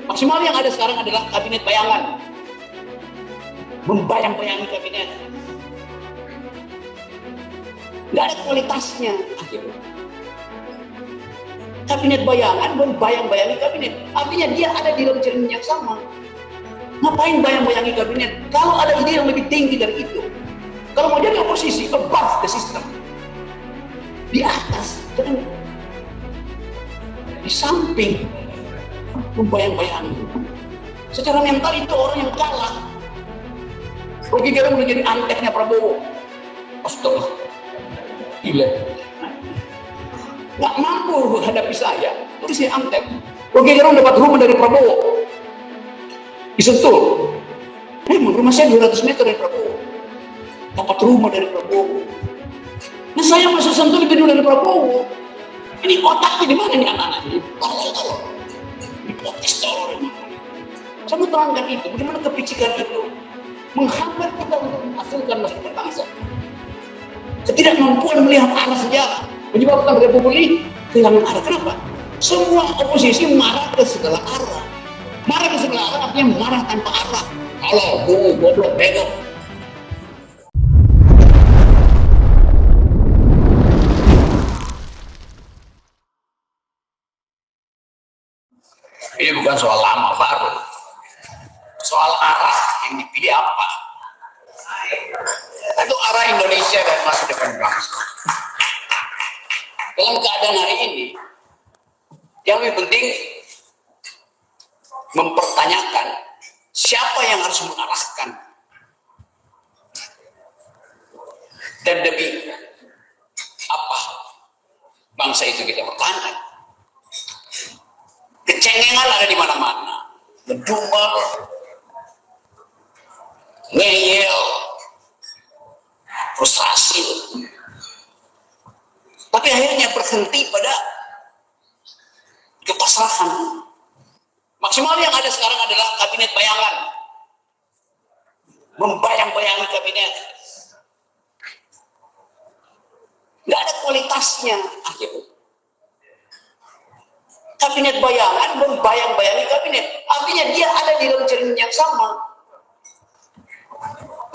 Maksimal yang ada sekarang adalah kabinet bayangan, membayang-bayangi kabinet, nggak ada kualitasnya. Kabinet bayangan, membayang-bayangi kabinet, artinya dia ada di dalam cermin yang sama. Ngapain bayang-bayangi kabinet kalau ada ide yang lebih tinggi dari itu? Kalau mau jadi oposisi, above the system, di atas, jangan di samping, membayang-bayangi. Secara mental itu orang yang kalah. Rocky Gerung udah jadi anteknya Prabowo. Astaga, gila, nggak mampu hadapi saya, itu saya antek. Rocky Gerung dapat rumah dari Prabowo di Sentul. Memang rumah saya 200 meter dari Prabowo, dapat rumah dari Prabowo. Nah saya masuk Sentul lebih dulu dari Prabowo. Ini otaknya di mana nih anak-anak ini? Tolong, dipotis tolong. Saya mau terangkan itu, bagaimana kepicikan itu menghambat kita untuk menghasilkan masa depan bangsa. Ketidakmampuan melihat arah sejarah menyebabkan republik kehilangan arah. Kenapa? Semua oposisi marah ke segala arah. Marah ke segala arah artinya marah tanpa arah. Kalau goblok, bego. Ini bukan soal lama baru, soal arah yang dipilih apa. Itu arah Indonesia dan masa depan bangsa. Dalam keadaan hari ini, yang lebih penting mempertanyakan siapa yang harus mengarahkan dan demi apa bangsa itu kita pertahankan. Kecengengan ada di mana-mana, ngedumel, ngeyel, frustrasi. Tapi akhirnya berhenti pada kepasrahan. Maksimal yang ada sekarang adalah kabinet bayangan, membayang-bayangi kabinet, nggak ada kualitasnya. Akhirnya kabinet bayangan, membayang-bayangi kabinet, artinya dia ada di dalam cermin yang sama.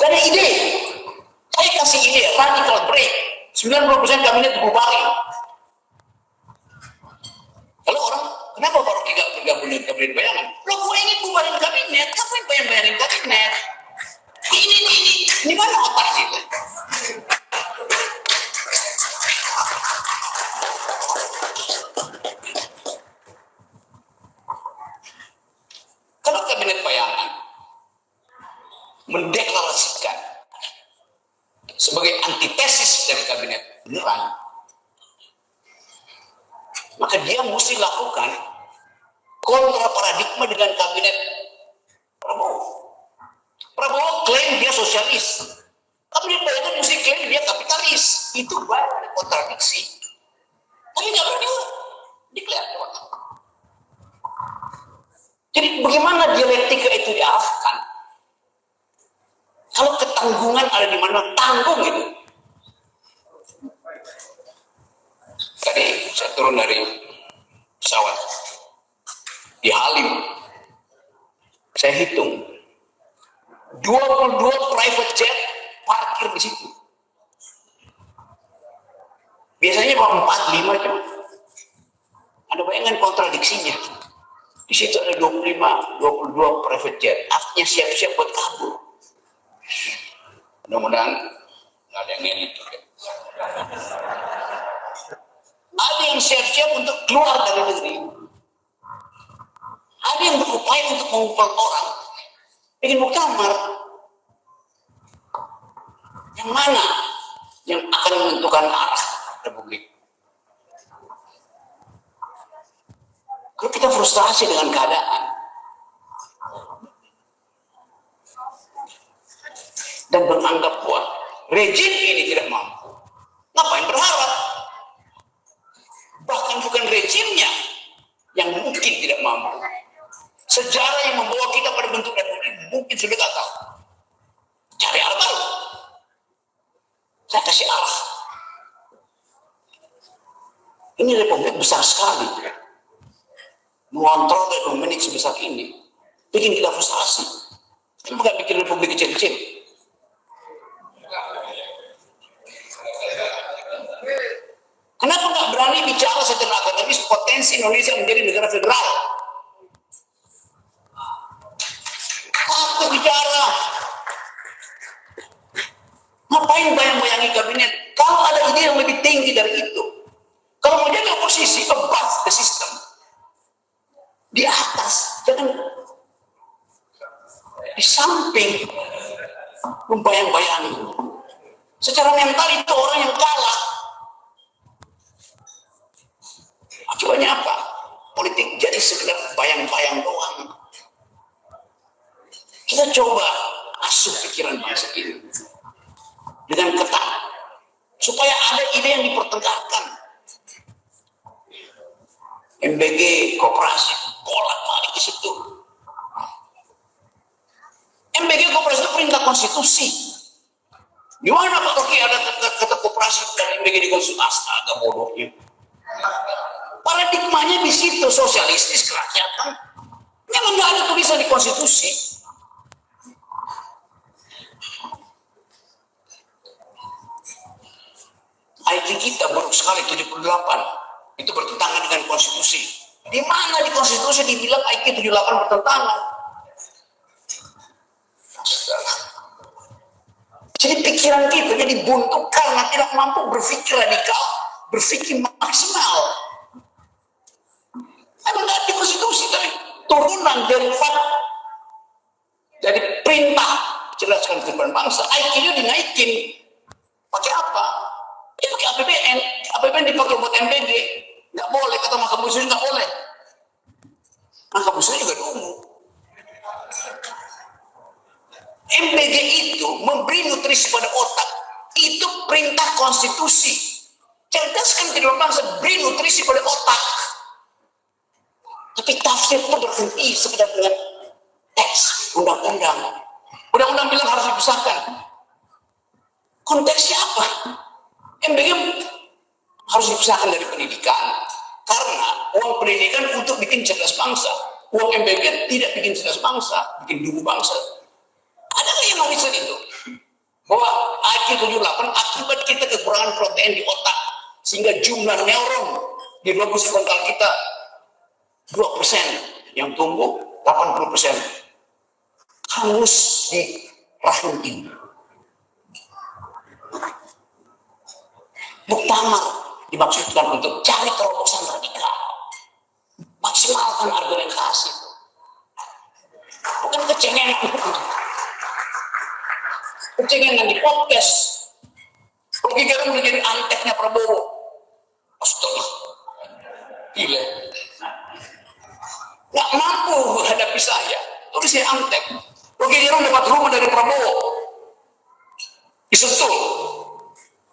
Gak ada ide. Saya kasih ide, radical break, 90% kabinet dibubarin. Kalau orang, kenapa baru tidak bergabung dengan kabinet bayangan? Loh, gue ingin bubarin kabinet, ngapain bayang-bayangin kabinet? Ini mana otak sih? Kalau kabinet bayangan mendeklarasikan sebagai antitesis dari kabinet beneran, maka dia mesti lakukan kontra paradigma dengan kabinet Prabowo. Prabowo klaim dia sosialis, kabinet bayangan mesti klaim dia kapitalis. Itu banyak kontradiksi. Tapi nggak berani declare. Jadi bagaimana dialektika itu diarahkan? Kalau ketanggungan ada di mana, tanggung itu. Tadi saya turun dari pesawat di Halim, saya hitung 22 private jet parkir di situ. Biasanya 4-5 jam. Ada bayangan kontradiksinya. Di situ ada 22 private jet, artinya siap-siap buat kabur. Mudah-mudahan nggak ada yang itu. Ada yang siap-siap untuk keluar dari negeri. Ada yang berupaya untuk mengumpul orang, ingin muktamar. Yang mana yang akan menentukan arah republik? Kalau kita frustasi dengan keadaan dan menganggap bahwa rejim ini tidak mampu, ngapain berharap? Bahkan bukan rejimnya yang mungkin tidak mampu, sejarah yang membawa kita pada bentuk republik mungkin sudah gagal. Cari arah baru. Saya kasih arah. Ini republik besar sekali. mengontrol dan memanage sebesar ini, bikin kita frustasi. Kita bukan bikin republik kecil-kecil. Kenapa nggak berani bicara secara akademis potensi Indonesia menjadi negara federal? Takut bicara. Ngapain bayang-bayangi kabinet? Kalau ada ide yang lebih tinggi dari itu, kalau mau jadi oposisi, above the system, di atas, jangan di samping, membayang-bayangi. Secara mental itu orang yang kalah. Akibatnya apa? Politik jadi sekedar bayang-bayang doang. Kita coba asuh pikiran bangsa ini dengan ketat, supaya ada ide yang dipertegakkan. MBG, koperasi, bolak-balik di situ. MBG koperasi itu perintah konstitusi. Di mana Pak Toki ada kata koperasi dan MBG di konstitusi? Astaga bodohnya. Paradigmanya di situ, sosialistis, kerakyatan. Memang nggak ada tulisan di konstitusi. IQ kita buruk sekali 78. Itu bertentangan dengan konstitusi. Di mana di konstitusi dibilang IQ 78 bertentangan? Jadi pikiran kita jadi buntu karena tidak mampu berpikir radikal, berpikir maksimal. Emang nggak di konstitusi, tapi turunan dari dari perintah jelaskan kehidupan bangsa. IQ-nya dinaikin. Pakai apa? Ya pakai APBN. APBN dipakai buat MBG. Nggak boleh, kata Mahkamah Konstitusi nggak boleh. Mahkamah Konstitusi juga nunggu. MBG itu memberi nutrisi pada otak. Itu perintah konstitusi. Cerdaskan kehidupan bangsa, beri nutrisi pada otak. Tapi tafsir itu berhenti sekedar dengan teks undang-undang. Undang-undang bilang harus dipisahkan. Konteksnya apa? MBG harus dipisahkan dari pendidikan karena uang pendidikan untuk bikin cerdas bangsa. Uang MBG tidak bikin cerdas bangsa, bikin dulu bangsa. Adakah yang riset itu? Bahwa IQ 78 akibat kita kekurangan protein di otak sehingga jumlah neuron di lobus frontal kita 2%, yang tumbuh 80%. Hangus di rahim ini. Muktamar dimaksudkan untuk cari terobosan radikal. Maksimalkan argumentasi. Bukan kecengengan. Kecengengan di podcast. Rocky Gerung menjadi anteknya Prabowo. Astaga. Gila. Nggak mampu menghadapi saya. Terus saya antek. Rocky Gerung dapat rumah dari Prabowo. Di Sentul.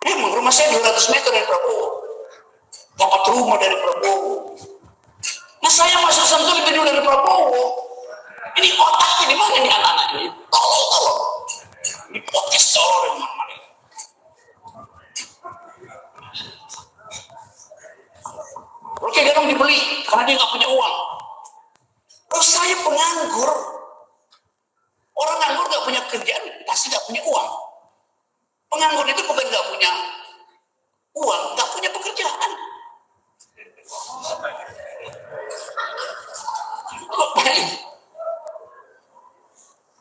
Memang rumah saya 200 meter dari Prabowo. Dapat rumah dari Prabowo. Nah saya masuk Sentul lebih dulu dari Prabowo. Ini otaknya di mana nih anak-anak ini? Tolong. Ini podcast tolong dari mana-mana. Rocky Gerung dibeli karena dia nggak punya uang. Oh saya penganggur. Orang nganggur nggak punya kerjaan pasti nggak punya uang. Penganggur itu bukan nggak punya uang, nggak punya pekerjaan.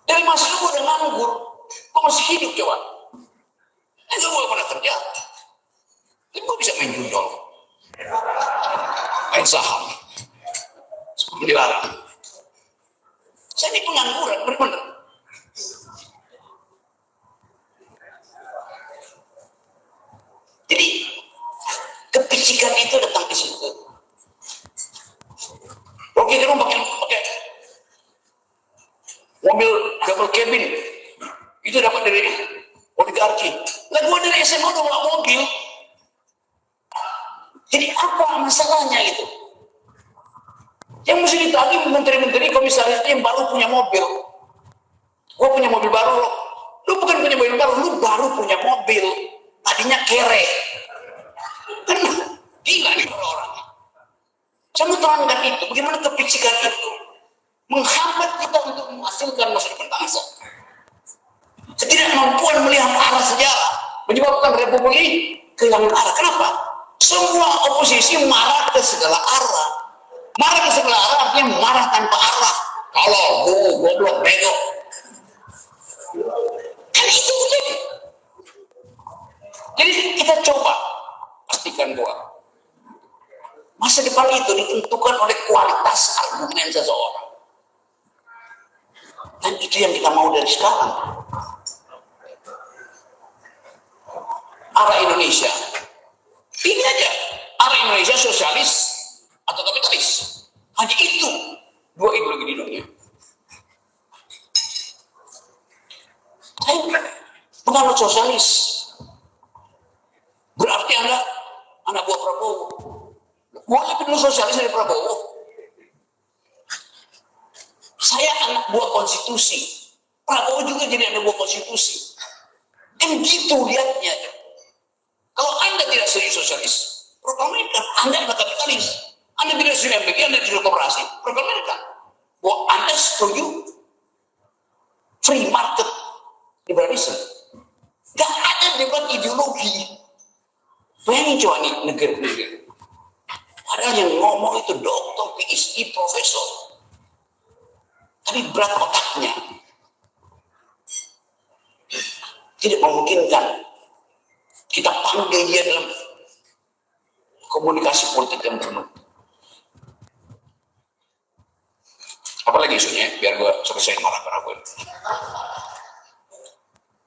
Dari masa lu udah nganggur, kok masih hidup coba? Enggak gue pernah kerja, tapi gue bisa main judol, main saham, dilarang. Saya ini pengangguran, benar-benar. Jadi kepicikan itu datang ke situ. Rocky Gerung pakai mobil double cabin, itu dapat dari oligarki. Lah gua dari SMA udah bawa mobil. Jadi apa masalahnya itu? Yang mesti ditagih menteri-menteri komisaris yang baru punya mobil. Gua punya mobil baru, lu bukan punya mobil baru, lu baru punya mobil. Tadinya kere. Kan gila nih orang. Saya mau terangkan itu, bagaimana kepicikan itu menghambat kita untuk menghasilkan masa depan bangsa. Ketidakmampuan melihat arah sejarah menyebabkan republik ini kehilangan arah. Kenapa? Semua oposisi marah ke segala arah. Marah ke segala arah artinya marah tanpa arah. Kalau goblok, bego. Kan itu jadi. Jadi kita coba pastikan bahwa masa depan itu ditentukan oleh kualitas argumen seseorang. Dan itu yang kita mau dari sekarang. Arah Indonesia. Ini aja. Arah Indonesia sosialis atau kapitalis. Hanya itu. Dua ideologi di dunia. Saya penganut sosialis. Berarti Anda anak buah Prabowo. Boleh penuh sosialis dari Prabowo. Saya anak buah konstitusi. Prabowo juga jadi anak buah konstitusi. Kan gitu lihatnya. Kalau Anda tidak serius sosialis, proklamirkan Anda adalah kapitalis. Anda tidak serius MBG, Anda tidak kooperasi, proklamirkan bahwa Anda setuju free market liberalism. Gak ada debat ideologi. Bayangin coba nih negara-negara. Padahal yang ngomong itu dokter, PhD, profesor. Tapi berat otaknya. Tidak memungkinkan kita panggil dia dalam komunikasi politik yang bermutu. Apalagi isunya, biar gue selesai marah-marah gue.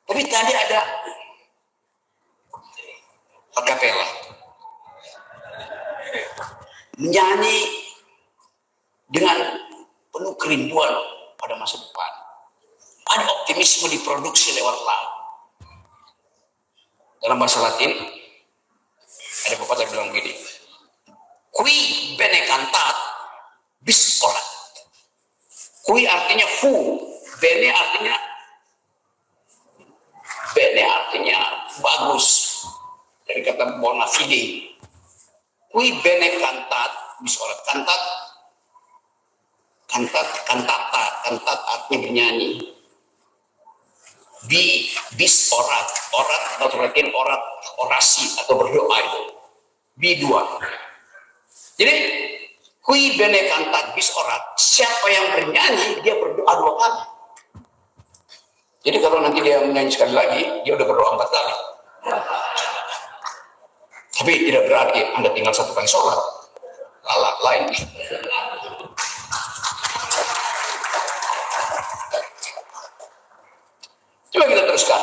Tapi tadi ada akapela menyanyi dengan penuh kerinduan pada masa depan. Ada optimisme diproduksi lewat laut. Dalam bahasa Latin ada pepatah yang bilang begini, qui bene cantat bis orat. Qui artinya who, bene artinya bagus, dari kata bona fide. Qui bene cantat bis orat. Kantat artinya bernyanyi. Bis orat atau latin orat, orasi atau berdoa itu. Dua. Jadi qui bene cantat bis orat, siapa yang bernyanyi dia berdoa 2 kali. Jadi kalau nanti dia menyanyi sekali lagi, dia udah berdoa 4 kali. Tapi tidak berarti Anda tinggal 1 kali sholat. Lain. Coba kita teruskan.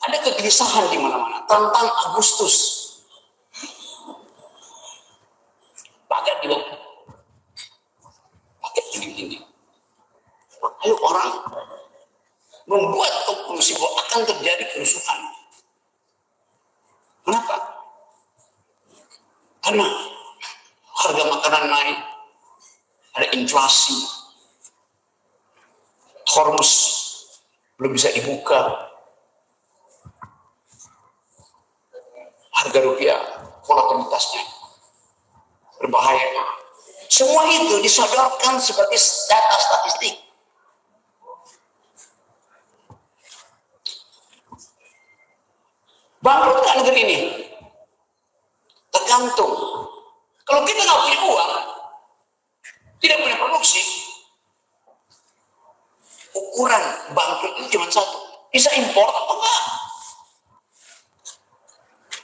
Ada kegelisahan di mana-mana tentang Agustus. Paket di bawah. Paket tinggi-tinggi. Ayo orang membuat konklusi bahwa akan terjadi kerusuhan. Kenapa? Karena harga makanan naik, ada inflasi, Hormuz belum bisa dibuka, harga rupiah, volatilitasnya berbahaya. Semua itu disodorkan sebagai data statistik. Bangkrutkah negeri ini? Tergantung. Kalau kita nggak punya uang, tidak punya produksi, ukuran bangkrut itu cuma satu, bisa impor atau enggak.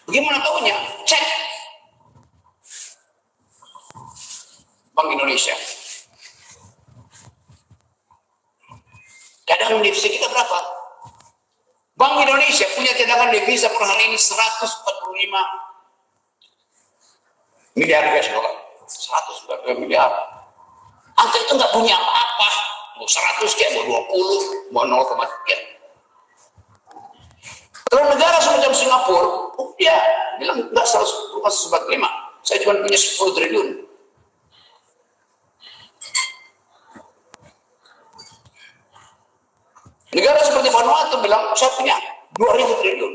Bagaimana tahunya? Cek Bank Indonesia. Cadangan devisa kita berapa? Bank Indonesia punya cadangan devisa per hari ini 145 miliar US dollar. 145 miliar. Angka itu nggak punya apa-apa. Mau 100 kayak, mau 20, mau 0,3. Kalau negara semacam Singapura, dia bilang enggak 145, saya cuma punya 10 triliun. Negara seperti Vanuatu bilang saya punya 2.000 triliun.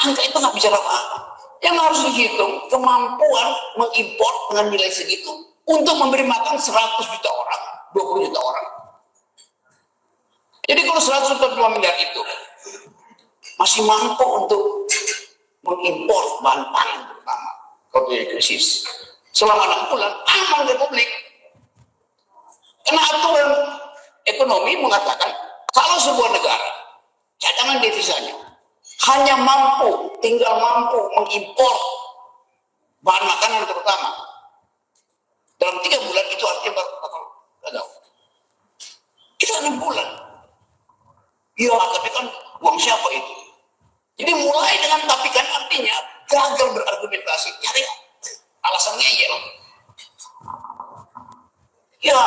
Angka itu nggak bicara apa-apa. Yang harus dihitung kemampuan mengimpor dengan nilai segitu untuk memberi makan 100 juta orang, 20 juta orang. Jadi kalau 142 miliar itu masih mampu untuk mengimpor bahan pangan terutama kalau terjadi krisis selama 6 bulan, aman Republik. Karena aturan ekonomi mengatakan kalau sebuah negara cadangan devisanya hanya tinggal mampu mengimpor bahan makanan terutama dalam 3 bulan, itu artinya bakal gagal. Kita 6 bulan. Ya, tapi kan uang siapa itu? Jadi mulai dengan tapi kan artinya gagal berargumentasi, cari alasan ngeyel. Ya,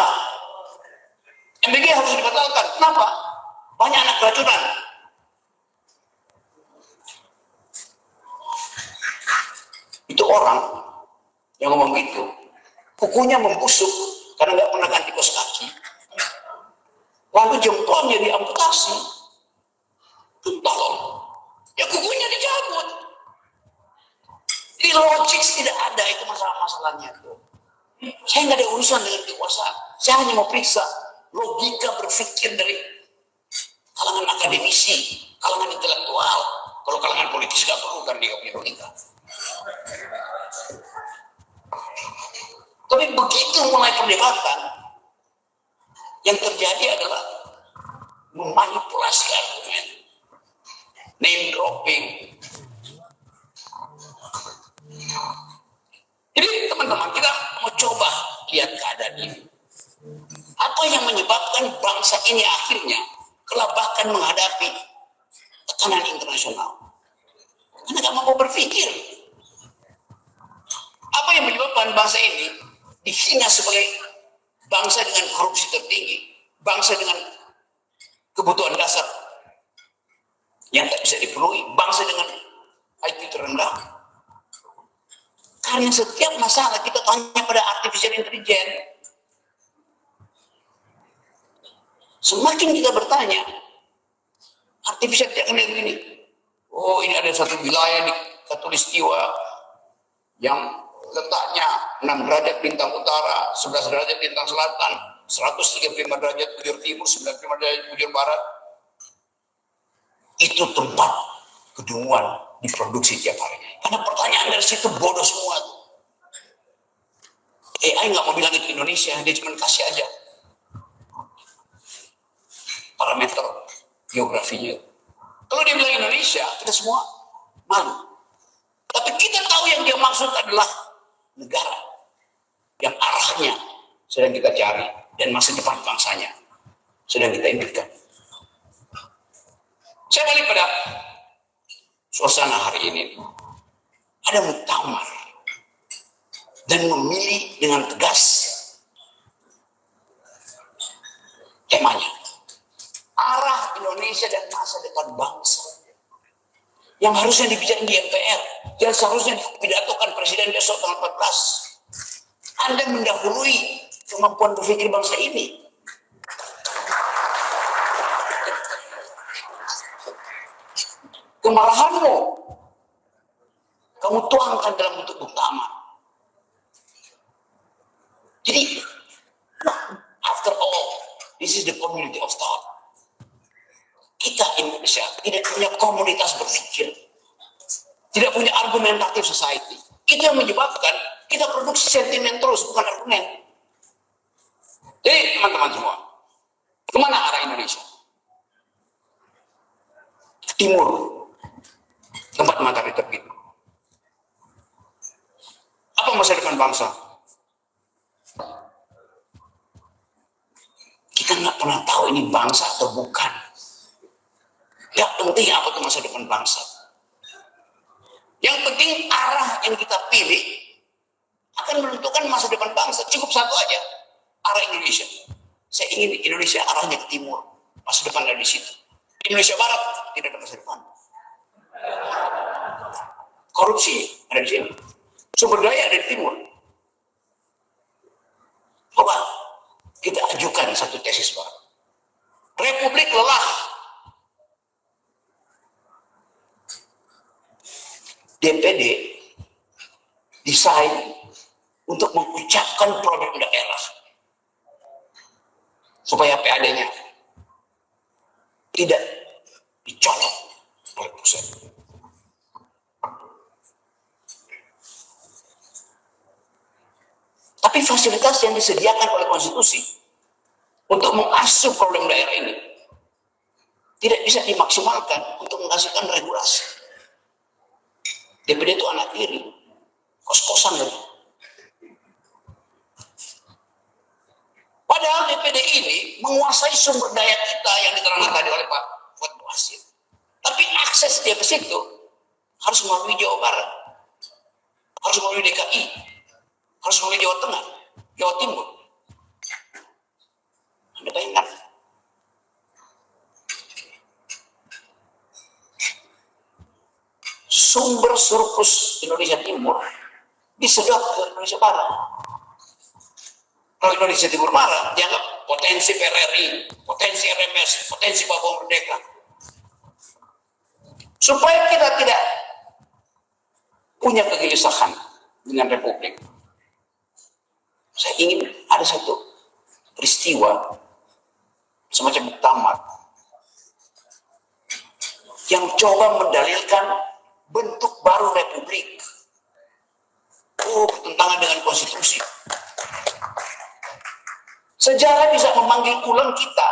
MBG harus dibatalkan. Kenapa? Banyak anak keracunan. Itu orang yang ngomong gitu, kukunya membusuk karena nggak pernah ganti kaos kaki. Lalu jempolnya diamputasi, kental, ya kukunya dicabut. Jadi logik tidak ada, itu masalahnya itu. Saya nggak ada urusan dengan kekuasaan. Saya hanya mau periksa logika berpikir dari kalangan akademisi, kalangan intelektual. Kalau kalangan politis nggak perlu kan dia punya logika. Tapi begitu mulai perdebatan, yang terjadi adalah memanipulasi argumen, name dropping. Jadi teman-teman, kita mau coba lihat keadaan ini. Apa yang menyebabkan bangsa ini akhirnya kelabakan menghadapi tekanan internasional? Karena nggak mampu berpikir. Apa yang menyebabkan bangsa ini dihina sebagai bangsa dengan korupsi tertinggi, bangsa dengan kebutuhan dasar yang tak bisa dipenuhi, bangsa dengan IQ terendah? Karena setiap masalah kita tanya pada artificial intelligence. Semakin kita bertanya, artificial intelligence ini, oh ini ada satu wilayah di Khatulistiwa yang letaknya 6 derajat bintang utara, 11 derajat bintang selatan, 135 derajat bujur timur, 95 derajat bujur barat. Itu tempat kedunguan diproduksi tiap hari. Karena pertanyaan dari situ bodoh semua tuh. AI nggak mau bilang itu Indonesia, dia cuma kasih aja parameter geografinya. Kalau dia bilang Indonesia, kita semua malu. Tapi kita tahu yang dia maksud adalah negara yang arahnya sedang kita cari dan masa depan bangsanya sedang kita impikan. Saya balik pada suasana hari ini. Ada muktamar dan memilih dengan tegas temanya. Arah Indonesia dan masa depan bangsa yang harusnya dibicarakan di MPR, yang seharusnya dipidatokan Presiden besok tanggal 14. Anda mendahului kemampuan berpikir bangsa ini. Kemarahanmu kamu tuangkan dalam bentuk muktamar. Jadi, after all, this is the community of thought. Kita Indonesia tidak punya komunitas berpikir, tidak punya argumentatif society. Itu yang menyebabkan kita produksi sentimen terus, bukan argumen. Jadi teman-teman semua, kemana arah Indonesia? Timur, tempat matahari terbit. Apa masa depan bangsa? Kita nggak pernah tahu ini bangsa atau bukan. Yang penting apa itu masa depan bangsa. Yang penting arah yang kita pilih akan menentukan masa depan bangsa. Cukup satu aja, arah Indonesia. Saya ingin Indonesia arahnya ke timur, masa depan ada di situ. Indonesia Barat tidak ada masa depan. Korupsi ada di sini, sumber daya ada di timur. Coba kita ajukan satu tesis baru. Republik lelah. DPD didesain untuk mengucapkan produk daerah supaya PAD-nya tidak dicolok oleh pusat. Tapi fasilitas yang disediakan oleh konstitusi untuk mengasuh problem daerah ini tidak bisa dimaksimalkan untuk menghasilkan regulasi. DPD itu anak tiri, kos-kosan lagi. Padahal DPD ini menguasai sumber daya kita yang diterangkan tadi oleh Pak Fuad Bawasir. Tapi akses dia ke situ harus melalui Jawa Barat, harus melalui DKI, harus melalui Jawa Tengah, Jawa Timur. Anda bayangkan? Sumber surplus Indonesia Timur disedot ke Indonesia Barat. Kalau Indonesia Timur marah, dianggap potensi PRRI, potensi RMS, potensi Papua Merdeka. Supaya kita tidak punya kegelisahan dengan Republik, saya ingin ada satu peristiwa semacam muktamar yang coba mendalilkan bentuk baru Republik. Oh, bertentangan dengan konstitusi. Sejarah bisa memanggil ulang kita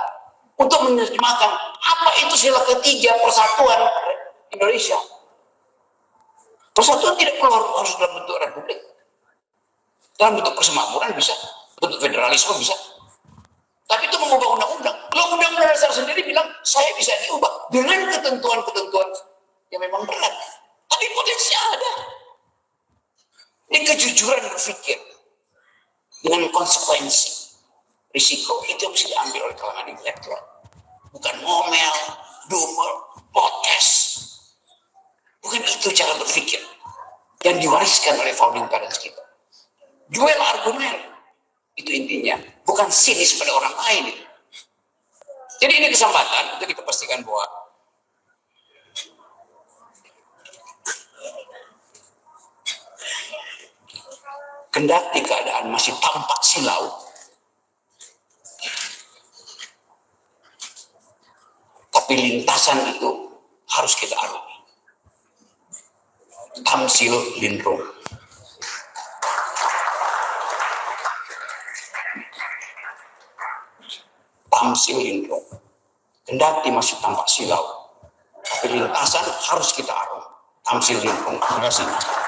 untuk menerjemahkan apa itu sila ketiga persatuan Indonesia. Persatuan tidak perlu harus dalam bentuk republik. Dalam bentuk persemakmuran bisa, bentuk federalisme bisa. Tapi itu mengubah undang-undang. Kalau undang-undang dasar sendiri bilang saya bisa diubah dengan ketentuan-ketentuan yang memang berat. Tapi potensi ada. Ini kejujuran berpikir dengan konsekuensi. Risiko itu mesti diambil oleh kalangan intelektual, bukan ngomel, dumel, protes. Bukan itu cara berpikir yang diwariskan oleh founding parents kita. Duel argumen itu intinya, bukan sinis pada orang lain. Jadi ini kesempatan untuk kita pastikan bahwa kendati keadaan masih tampak silau, tapi lintasan itu harus kita arungi. Tamsil Lindrung. Tamsil Lindrung. Kendati masih tampak silau, tapi lintasan harus kita arungi. Tamsil Lindrung. Terima kasih.